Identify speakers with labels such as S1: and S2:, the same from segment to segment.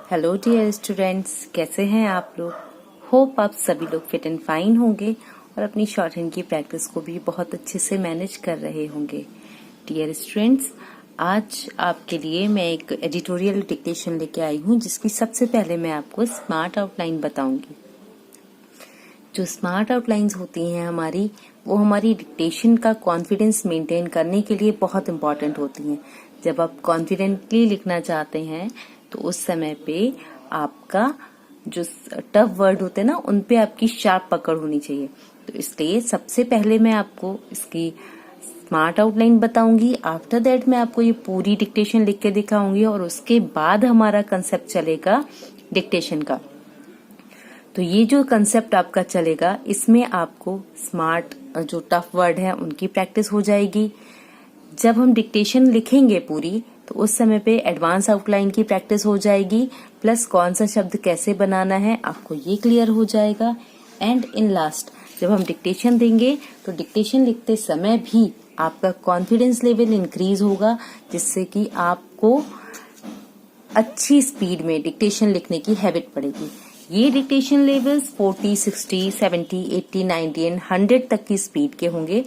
S1: Hello dear students, कैसे हैं आप लोग। होप आप सभी लोग फिट एंड फाइन होंगे और अपनी शॉर्ट हैंड की प्रैक्टिस को भी बहुत अच्छे से मैनेज कर रहे होंगे। डियर स्टूडेंट्स, आज आपके लिए मैं एक एडिटोरियल डिक्टेशन लेके आई हूँ, जिसकी सबसे पहले मैं आपको स्मार्ट आउटलाइन बताऊंगी। जो स्मार्ट आउटलाइंस होती हैं हमारी, वो हमारी डिक्टेशन का कॉन्फिडेंस मेंटेन करने के लिए बहुत इंपॉर्टेंट होती हैं। जब आप कॉन्फिडेंटली लिखना चाहते हैं तो उस समय पे आपका जो टफ वर्ड होते हैं ना, उन पे आपकी शार्प पकड़ होनी चाहिए। तो इसलिए सबसे पहले मैं आपको इसकी स्मार्ट आउटलाइन बताऊंगी। आफ्टर दैट मैं आपको ये पूरी डिक्टेशन लिख के दिखाऊंगी और उसके बाद हमारा कंसेप्ट चलेगा डिक्टेशन का। तो ये जो कंसेप्ट आपका चलेगा, इसमें आपको स्मार्ट जो टफ वर्ड है उनकी प्रैक्टिस हो जाएगी। जब हम डिक्टेशन लिखेंगे पूरी, तो उस समय पे एडवांस आउटलाइन की प्रैक्टिस हो जाएगी, प्लस कौन सा शब्द कैसे बनाना है आपको ये क्लियर हो जाएगा। एंड इन लास्ट जब हम डिक्टेशन देंगे तो डिक्टेशन लिखते समय भी आपका कॉन्फिडेंस लेवल इंक्रीज होगा, जिससे कि आपको अच्छी स्पीड में डिक्टेशन लिखने की हैबिट पड़ेगी। ये डिक्टेशन लेवल्स 40, 60, 70, 80, 90 एंड 100 तक की स्पीड के होंगे,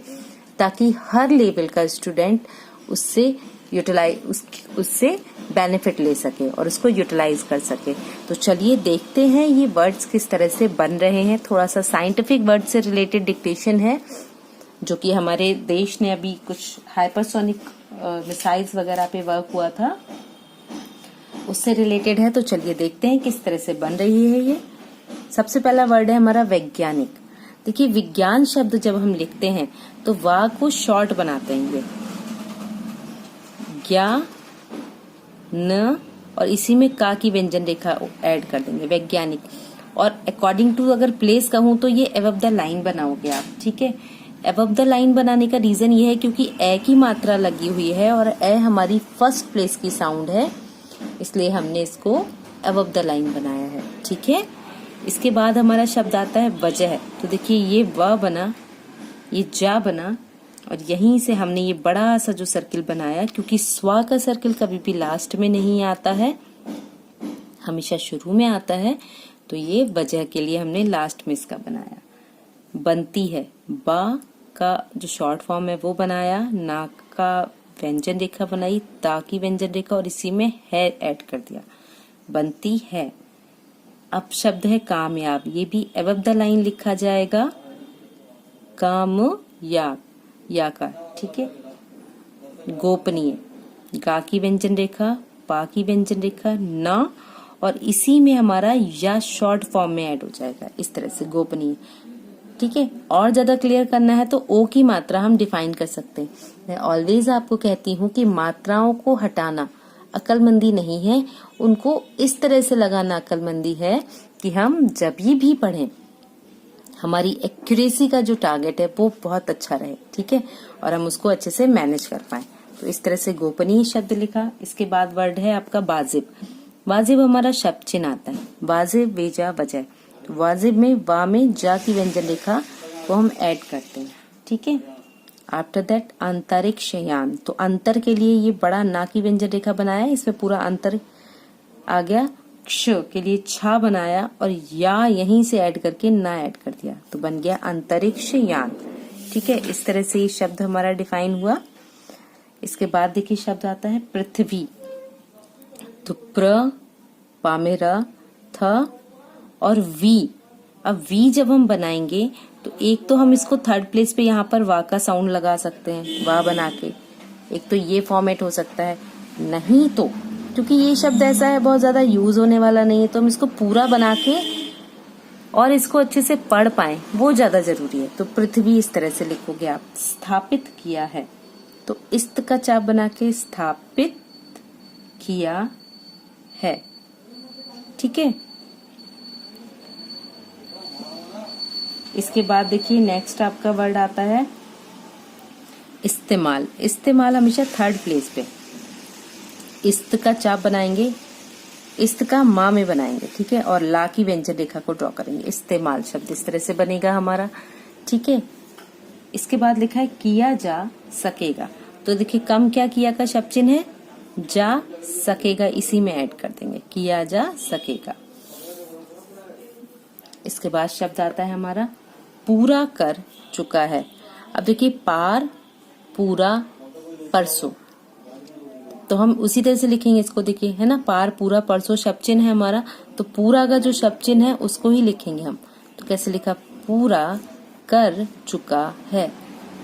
S1: ताकि हर लेवल का स्टूडेंट उससे बेनिफिट ले सके और उसको यूटिलाइज कर सके। तो चलिए देखते हैं ये वर्ड्स किस तरह से बन रहे हैं। थोड़ा सा साइंटिफिक वर्ड से रिलेटेड डिक्टेशन है, जो कि हमारे देश ने अभी कुछ हाइपरसोनिक मिसाइल्स वगैरह पे वर्क हुआ था, उससे रिलेटेड है। तो चलिए देखते हैं किस तरह से बन रही है ये। सबसे पहला वर्ड है हमारा वैज्ञानिक। देखिए, विज्ञान शब्द जब हम लिखते हैं तो वा को शॉर्ट बनाते हैं, ये ज्ञा न और इसी में का की व्यंजन रेखा ऐड कर देंगे, वैज्ञानिक। और अकॉर्डिंग टू अगर प्लेस कहूं तो ये अबव द लाइन बनाओगे आप, ठीक है। अबव द लाइन बनाने का रीजन ये है क्योंकि ए की मात्रा लगी हुई है और ए हमारी फर्स्ट प्लेस की साउंड है, इसलिए हमने इसको अबव द लाइन बनाया है, ठीक है। इसके बाद हमारा शब्द आता है वजह। तो देखिए, ये व बना, ये जा बना, और यहीं से हमने ये बड़ा सा जो सर्किल बनाया, क्योंकि स्वा का सर्किल कभी भी लास्ट में नहीं आता है, हमेशा शुरू में आता है। तो ये वजह के लिए हमने लास्ट में इसका बनाया। बनती है, बा का जो शॉर्ट फॉर्म है वो बनाया, नाक का व्यंजन रेखा बनाई, ता की व्यंजन रेखा और इसी में है ऐड कर दिया, बनती है। अब शब्द है कामयाब, ये भी अबव द लाइन लिखा जाएगा, कामयाब, या का, ठीक है। गोपनीय, गा की व्यंजन रेखा, पा की व्यंजन रेखा, न, और इसी में हमारा या शॉर्ट फॉर्म में ऐड हो जाएगा, इस तरह से गोपनीय, ठीक है। और ज्यादा क्लियर करना है तो ओ की मात्रा हम डिफाइन कर सकते हैं। मैं ऑलवेज आपको कहती हूँ कि मात्राओं को हटाना अक्लमंदी नहीं है, उनको इस तरह से लगाना अक्लमंदी है कि हम जब भी पढ़ें हमारी एक्यूरेसी का जो टारगेट है वो बहुत अच्छा रहे, ठीक है, और हम उसको अच्छे से मैनेज कर पाए। तो इस तरह से गोपनीय शब्द लिखा। इसके बाद वर्ड है आपका वाजिब। वाजिब हमारा शब्द चिन्ह आता है, वाजिब, वेजा, वजह। तो वाजिब में वा में जा की व्यंजन रेखा वो हम ऐड करते हैं, ठीक है। आफ्टर दैट अंतरिक्ष यान। तो अंतर के लिए ये बड़ा ना की व्यंजन रेखा बनाया, इसमें पूरा अंतर आ गया। क्ष के लिए छा बनाया और या यहीं से ऐड करके ना ऐड कर दिया, तो बन गया अंतरिक्ष यान, ठीक है। इस तरह से ये शब्द हमारा डिफाइन हुआ। इसके बाद देखिए शब्द आता है पृथ्वी। तो प्र, पा में र, थ और वी। अब वी जब हम बनाएंगे तो एक तो हम इसको थर्ड प्लेस पे यहाँ पर वा का साउंड लगा सकते हैं, वा बना के, एक तो ये फॉर्मेट हो सकता है। नहीं तो क्योंकि ये शब्द ऐसा है बहुत ज्यादा यूज होने वाला नहीं है, तो हम इसको पूरा बना के और इसको अच्छे से पढ़ पाए वो ज्यादा जरूरी है। तो पृथ्वी इस तरह से लिखोगे आप। स्थापित किया है, तो इस्त का चाप बना के स्थापित किया है, ठीक है। इसके बाद देखिए नेक्स्ट आपका वर्ड आता है इस्तेमाल। इस्तेमाल हमेशा थर्ड प्लेस पे, इस्त का चाप बनाएंगे, इस्त का माँ में बनाएंगे, ठीक है, और ला की व्यंजन रेखा को ड्रॉ करेंगे। इस्तेमाल शब्द इस तरह से बनेगा हमारा, ठीक है। इसके बाद लिखा है किया जा सकेगा। तो देखिए कम क्या किया का शब्द चिन्ह है जा सकेगा इसी में ऐड कर देंगे, किया जा सकेगा। इसके बाद शब्द आता है हमारा पूरा कर चुका है। अब देखिए पार, पूरा, परसों, तो हम उसी तरह से लिखेंगे इसको। देखिए है ना, पार, पूरा, परसों शब्द चिन्ह है हमारा, तो पूरा का जो शब्द चिन्ह है उसको ही लिखेंगे हम। तो कैसे लिखा, पूरा कर चुका है,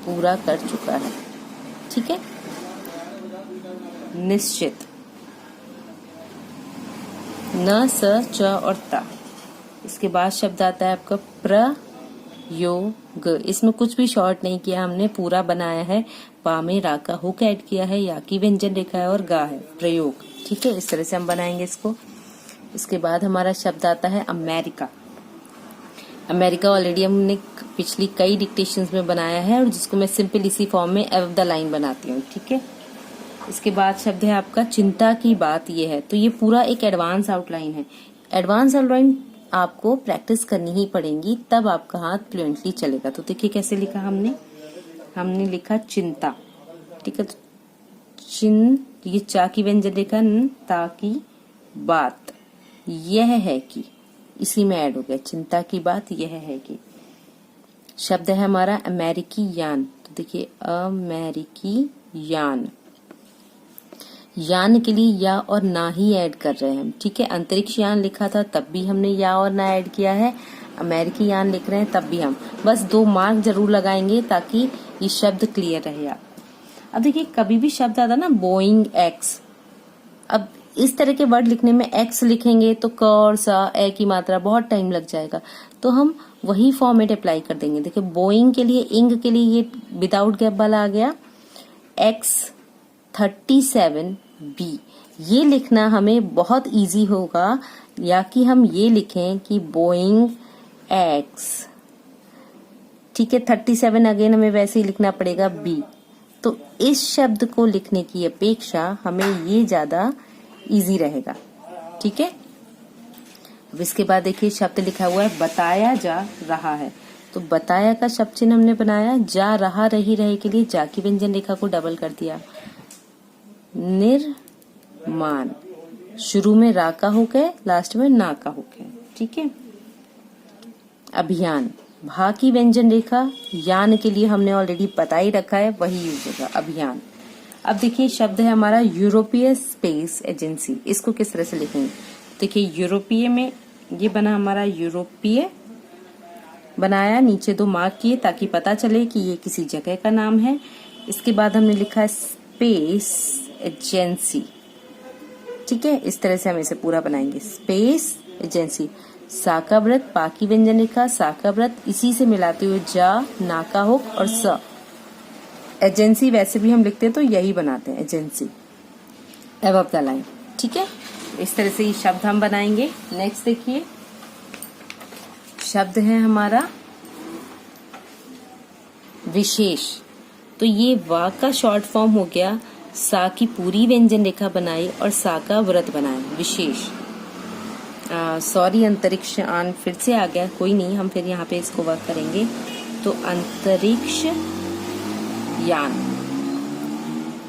S1: पूरा कर चुका है। ठीक है। निश्चित, न, स, च और ता। इसके बाद शब्द आता है आपका प्रयोग। इसमें कुछ भी शॉर्ट नहीं किया हमने, पूरा बनाया है, पा में रा का हुक ऐड किया है, या की व्यंजन रेखा है और गा है, प्रयोग। ठीक है, इस तरह से हम बनाएंगे इसको। इसके बाद हमारा शब्द आता है अमेरिका। अमेरिका ऑलरेडी हमने पिछली कई डिक्टेशंस में बनाया है, और जिसको मैं सिंपल इसी फॉर्म में एव द लाइन बनाती हूँ। ठीक है। इसके बाद शब्द है आपका चिंता की बात ये है। तो ये पूरा एक एडवांस आउटलाइन है। एडवांस आउटलाइन आपको प्रैक्टिस करनी ही पड़ेगी, तब आपका हाथ फ्लुएंटली चलेगा। तो देखिए कैसे लिखा हमने लिखा चिंता। ठीक है, तो ये चा की व्यंजन रेखा, ता की बात, यह है कि, इसी में ऐड हो गया, चिंता की बात यह है कि। शब्द है हमारा अमेरिकी यान। तो देखिए अमेरिकी यान, यान के लिए या और ना ही ऐड कर रहे हैं हम। ठीक है, अंतरिक्ष यान लिखा था तब भी हमने या और ना ऐड किया है, अमेरिकी यान लिख रहे हैं तब भी हम बस 2 मार्क जरूर लगाएंगे ताकि ये शब्द क्लियर रहे आप। अब देखिए कभी भी शब्द आता ना बोइंग एक्स, अब इस तरह के वर्ड लिखने में एक्स लिखेंगे तो क और सा ए की मात्रा बहुत टाइम लग जाएगा, तो हम वही फॉर्मेट अप्लाई कर देंगे। देखिए बोइंग के लिए, इंग के लिए ये विदाउट गैप वाला आ गया, X37B, ये लिखना हमें बहुत इजी होगा, या कि हम ये लिखें कि बोइंग एक्स। ठीक है, 37 अगेन हमें वैसे ही लिखना पड़ेगा B। तो इस शब्द को लिखने की अपेक्षा हमें ये ज्यादा इजी रहेगा। ठीक है। अब इसके बाद देखिए शब्द लिखा हुआ है बताया जा रहा है। तो बताया का शब्द चिन्ह हमने बनाया, जा रहा, रही, रहे के लिए जा की व्यंजन रेखा को डबल कर दिया। निर्माण, शुरू में रा का हुक है, लास्ट में ना का हुक है। ठीक है। अभियान, भा की व्यंजन रेखा, यान के लिए हमने ऑलरेडी बता ही रखा है, वही यूज होगा, अभियान। अब देखिए शब्द है हमारा यूरोपीय स्पेस एजेंसी। इसको किस तरह से लिखेंगे, देखिए यूरोपीय में ये बना हमारा, यूरोपीय बनाया, नीचे 2 मार्क किए ताकि पता चले कि ये किसी जगह का नाम है। इसके बाद हमने लिखा है स्पेस एजेंसी। ठीक है, इस तरह से हम इसे पूरा बनाएंगे, स्पेस एजेंसी। साका व्रत, पा की व्यंजन रेखा, साका व्रत, इसी से मिलाते हुए जा, नाका हुक और स। एजेंसी वैसे भी हम लिखते हैं तो यही बनाते हैं, एजेंसी, एबव द लाइन। ठीक है, इस तरह से ये शब्द हम बनाएंगे। नेक्स्ट देखिए शब्द है हमारा विशेष। तो ये वा का शॉर्ट फॉर्म हो गया, सा की पूरी व्यंजन रेखा बनाई और सा का व्रत बनाया, विशेष। सॉरी, अंतरिक्ष आन फिर से आ गया, कोई नहीं, हम फिर यहाँ पे इसको वर्क करेंगे। तो अंतरिक्ष यान।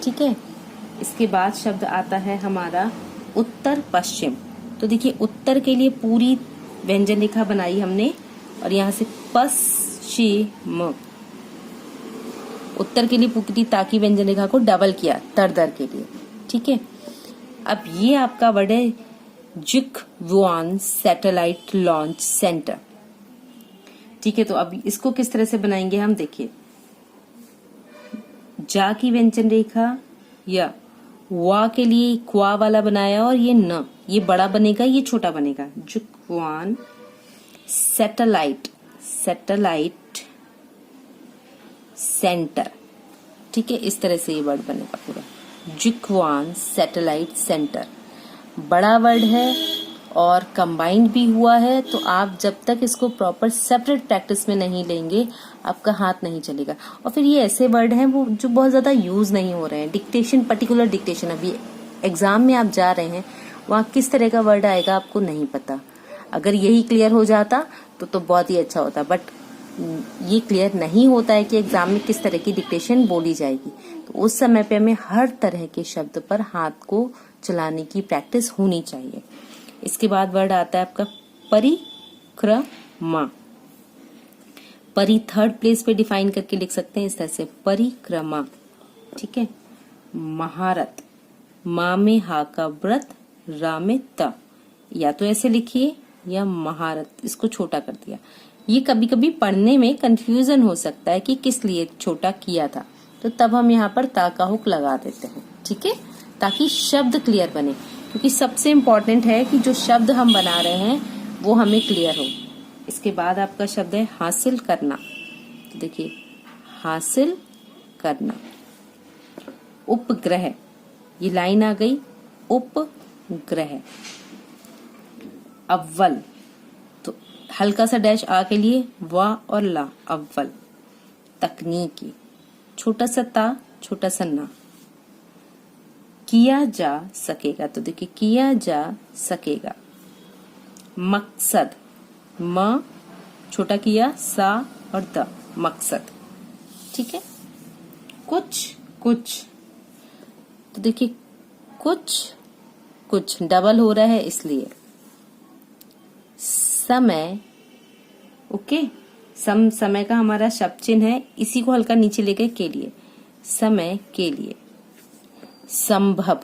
S1: ठीक है। इसके बाद शब्द आता है हमारा उत्तर पश्चिम। तो देखिए उत्तर के लिए पूरी व्यंजन रेखा बनाई हमने, और यहाँ से पश्चिम, उत्तर के लिए पूरी ताकी व्यंजन रेखा को डबल किया तर के लिए। ठीक है। अब ये आपका वर्ड है जिक्वान सैटेलाइट लॉन्च सेंटर। ठीक है, तो अब इसको किस तरह से बनाएंगे हम, देखिए जा की व्यंजन रेखा, या वा के लिए क्वा वाला बनाया, और ये न, ये बड़ा बनेगा, ये छोटा बनेगा, जिक्वान सैटेलाइट सेंटर। ठीक है, इस तरह से ये वर्ड बनेगा पूरा, जिक्वान सैटेलाइट सेंटर। बड़ा वर्ड है और कंबाइंड भी हुआ है, तो आप जब तक इसको प्रॉपर सेपरेट प्रैक्टिस में नहीं लेंगे आपका हाथ नहीं चलेगा। और फिर ये ऐसे वर्ड हैं वो जो बहुत ज्यादा यूज नहीं हो रहे हैं। डिक्टेशन, पर्टिकुलर डिक्टेशन, अभी एग्जाम में आप जा रहे हैं, वहाँ किस तरह का वर्ड आएगा आपको नहीं पता। अगर यही क्लियर हो जाता तो बहुत ही अच्छा होता, बट ये क्लियर नहीं होता है कि एग्जाम में किस तरह की डिक्टेशन बोली जाएगी, तो उस समय पे हमें हर तरह के शब्द पर हाथ को चलाने की प्रैक्टिस होनी चाहिए। इसके बाद वर्ड आता है आपका परिक्रमा। परि थर्ड प्लेस पे डिफाइन करके लिख सकते हैं इस तरह से, परिक्रमा। ठीक है। महारत, माँ में हा का व्रत, रा में त, या तो ऐसे लिखिए या महारत, इसको छोटा कर दिया। ये कभी कभी पढ़ने में कंफ्यूजन हो सकता है कि किस लिए छोटा किया था, तो तब हम यहाँ पर ता का हुक लगा देते हैं। ठीक है, ताकि शब्द क्लियर बने, क्योंकि सबसे इम्पोर्टेंट है कि जो शब्द हम बना रहे हैं वो हमें क्लियर हो। इसके बाद आपका शब्द है हासिल करना। तो देखिए, हासिल करना। उपग्रह, ये लाइन आ गई, उपग्रह। अव्वल, तो हल्का सा डैश आ के लिए वा और ला, अव्वल। तकनीकी, छोटा सा ता, छोटा सा ना। किया जा सकेगा, तो देखिए किया जा सकेगा। मकसद, म छोटा किया, सा और द, मकसद। ठीक है। कुछ कुछ, तो देखिए कुछ कुछ डबल हो रहा है इसलिए। समय, ओके, समय का हमारा शब्द चिन्ह है, इसी को हल्का नीचे लेकर के लिए, समय के लिए। संभव,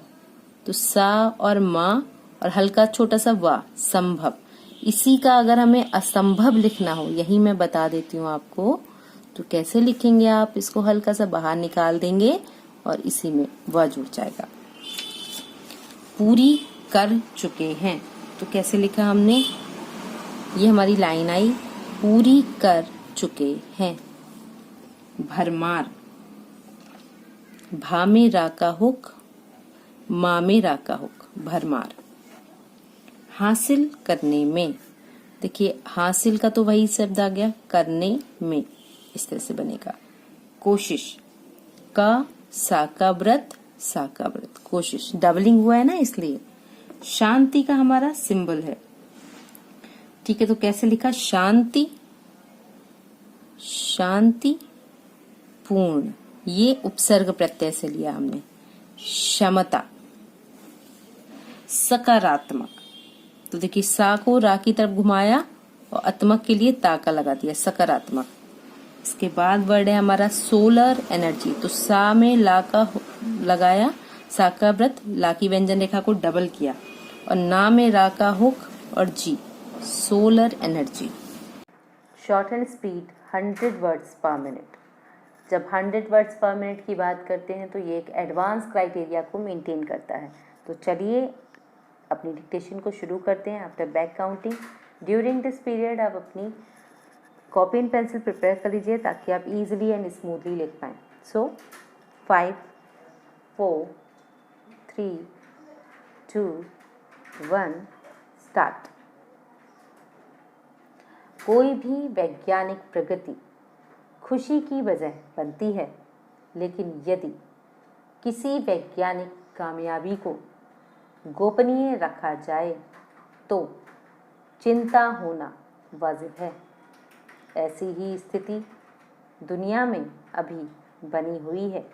S1: तो सा और माँ और हल्का छोटा सा वा, संभव। इसी का अगर हमें असंभव लिखना हो, यही मैं बता देती हूँ आपको, तो कैसे लिखेंगे आप, इसको हल्का सा बाहर निकाल देंगे और इसी में व जुड़ जाएगा। पूरी कर चुके हैं, तो कैसे लिखा हमने, ये हमारी लाइन आई, पूरी कर चुके हैं। भरमार, भा में रा का हुक, मा में रा का हुक, भरमार। हासिल करने में, देखिए हासिल का तो वही शब्द आ गया, करने में, इस तरह से बनेगा। कोशिश, का सा का व्रत, सा का व्रत, कोशिश, डबलिंग हुआ है ना इसलिए। शांति का हमारा सिंबल है। ठीक है, तो कैसे लिखा, शांति, शांति पूर्ण, ये उपसर्ग प्रत्यय से लिया हमने। क्षमता, सकारात्मक, तो देखिए सा को रा की तरफ घुमाया और आत्मक के लिए ता का लगा दिया, सकारात्मक। इसके बाद वर्ड है हमारा सोलर एनर्जी, तो सा में ला का लगाया, सा का व्रत, ला की व्यंजन रेखा को डबल किया और ना में रा का हुक और जी, solar energy. Shorthand speed 100 words per minute. जब 100 वर्ड्स पर मिनट की बात करते हैं तो ये एक एडवांस क्राइटेरिया को मेंटेन करता है। तो चलिए अपनी डिक्टेशन को शुरू करते हैं after back counting. During this period आप अपनी कॉपी एंड पेंसिल प्रिपेयर कर लीजिए ताकि आप इजीली एंड स्मूथली लिख पाएँ। सो 5 4 3 2 1 स्टार्ट। कोई भी वैज्ञानिक प्रगति खुशी की वजह बनती है, लेकिन यदि किसी वैज्ञानिक कामयाबी को गोपनीय रखा जाए तो चिंता होना वाजिब है। ऐसी ही स्थिति दुनिया में अभी बनी हुई है,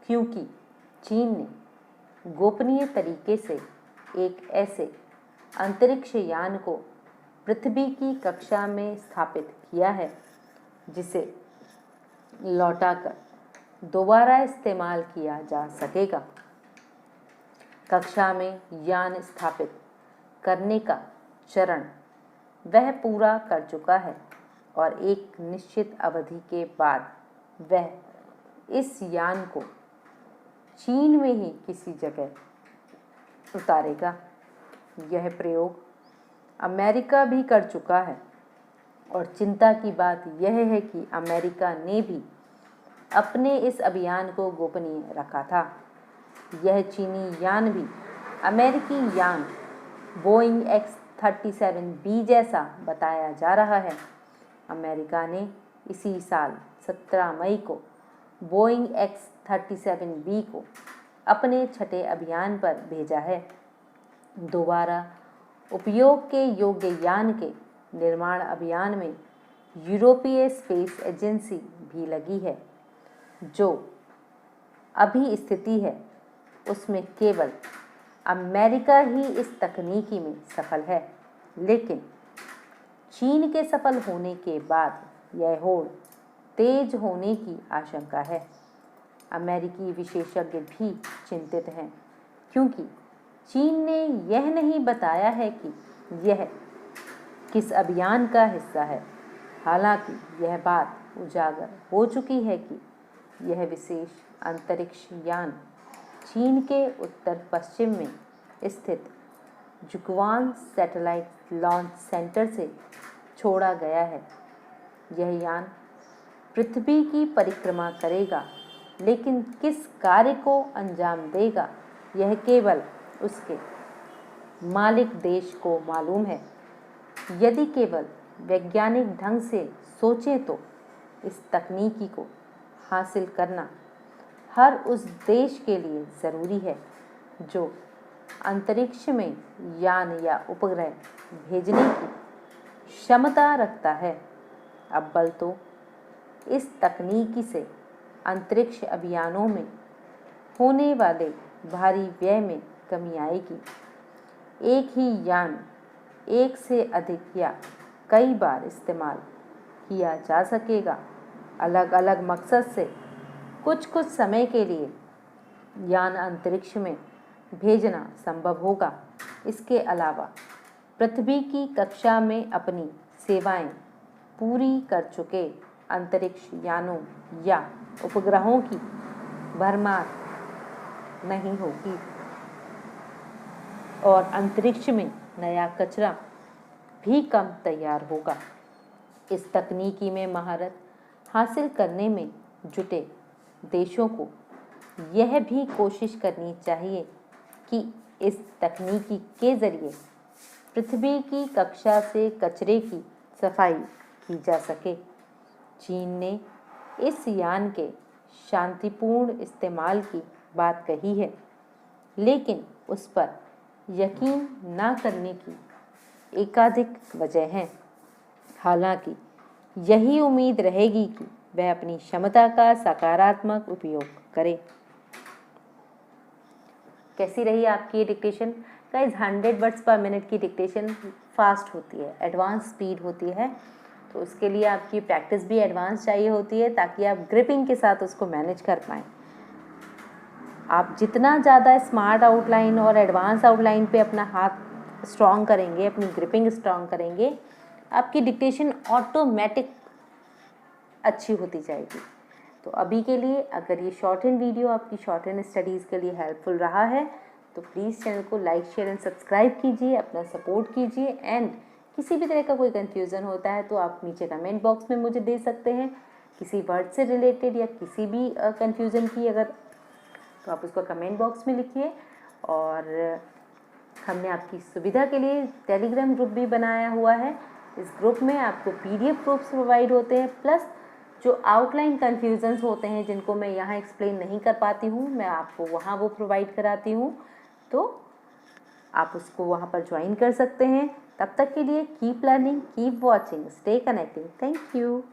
S1: क्योंकि चीन ने गोपनीय तरीके से एक ऐसे अंतरिक्ष यान को पृथ्वी की कक्षा में स्थापित किया है जिसे लौटाकर दोबारा इस्तेमाल किया जा सकेगा। कक्षा में यान स्थापित करने का चरण वह पूरा कर चुका है और एक निश्चित अवधि के बाद वह इस यान को चीन में ही किसी जगह उतारेगा। यह प्रयोग अमेरिका भी कर चुका है और चिंता की बात यह है कि अमेरिका ने भी अपने इस अभियान को गोपनीय रखा था। यह चीनी यान भी अमेरिकी यान बोइंग X-37B जैसा बताया जा रहा है। अमेरिका ने इसी साल 17 मई को बोइंग X-37B को अपने छठे अभियान पर भेजा है। दोबारा उपयोग के योग्य यान के निर्माण अभियान में यूरोपीय स्पेस एजेंसी भी लगी है। जो अभी स्थिति है उसमें केवल अमेरिका ही इस तकनीकी में सफल है, लेकिन चीन के सफल होने के बाद यह होड़ तेज होने की आशंका है। अमेरिकी विशेषज्ञ भी चिंतित हैं, क्योंकि चीन ने यह नहीं बताया है कि यह किस अभियान का हिस्सा है। हालांकि यह बात उजागर हो चुकी है कि यह विशेष अंतरिक्ष यान चीन के उत्तर पश्चिम में स्थित जुगवान सैटेलाइट लॉन्च सेंटर से छोड़ा गया है। यह यान पृथ्वी की परिक्रमा करेगा, लेकिन किस कार्य को अंजाम देगा यह केवल उसके मालिक देश को मालूम है। यदि केवल वैज्ञानिक ढंग से सोचें तो इस तकनीकी को हासिल करना हर उस देश के लिए ज़रूरी है जो अंतरिक्ष में यान या उपग्रह भेजने की क्षमता रखता है। अव्वल तो इस तकनीकी से अंतरिक्ष अभियानों में होने वाले भारी व्यय में कमी आएगी। एक ही यान एक से अधिक या कई बार इस्तेमाल किया जा सकेगा। अलग अलग मकसद से कुछ कुछ समय के लिए यान अंतरिक्ष में भेजना संभव होगा। इसके अलावा पृथ्वी की कक्षा में अपनी सेवाएं पूरी कर चुके अंतरिक्ष यानों या उपग्रहों की भरमार नहीं होगी और अंतरिक्ष में नया कचरा भी कम तैयार होगा। इस तकनीकी में महारत हासिल करने में जुटे देशों को यह भी कोशिश करनी चाहिए कि इस तकनीकी के जरिए पृथ्वी की कक्षा से कचरे की सफाई की जा सके। चीन ने इस यान के शांतिपूर्ण इस्तेमाल की बात कही है, लेकिन उस पर यकीन न करने की एकाधिक वजह हैं। हालांकि यही उम्मीद रहेगी कि वह अपनी क्षमता का सकारात्मक उपयोग करे। कैसी रही आपकी dictation? Guys 100 words per minute की डिक्टेशन फास्ट होती है, एडवांस स्पीड होती है, तो उसके लिए आपकी प्रैक्टिस भी एडवांस चाहिए होती है ताकि आप ग्रिपिंग के साथ उसको मैनेज कर पाएँ। आप जितना ज़्यादा स्मार्ट आउटलाइन और एडवांस आउटलाइन पे अपना हाथ स्ट्रॉन्ग करेंगे, अपनी ग्रिपिंग स्ट्रॉन्ग करेंगे, आपकी डिक्टेशन ऑटोमेटिक अच्छी होती जाएगी। तो अभी के लिए अगर ये शॉर्ट हैंड वीडियो आपकी शॉर्ट हैंड स्टडीज़ के लिए हेल्पफुल रहा है तो प्लीज़ चैनल को लाइक शेयर एंड सब्सक्राइब कीजिए, अपना सपोर्ट कीजिए। एंड किसी भी तरह का कोई कन्फ्यूज़न होता है तो आप नीचे कमेंट बॉक्स में मुझे दे सकते हैं। किसी वर्ड से रिलेटेड या किसी भी कन्फ्यूज़न की अगर तो आप उसको कमेंट बॉक्स में लिखिए। और हमने आपकी सुविधा के लिए टेलीग्राम ग्रुप भी बनाया हुआ है। इस ग्रुप में आपको PDF प्रूफ्स प्रोवाइड होते हैं, प्लस जो आउटलाइन कन्फ्यूजन्स होते हैं जिनको मैं यहाँ एक्सप्लेन नहीं कर पाती हूँ, मैं आपको वहाँ वो प्रोवाइड कराती हूँ, तो आप उसको वहाँ पर ज्वाइन कर सकते हैं। तब तक के लिए keep learning, keep watching, stay connecting. Thank you.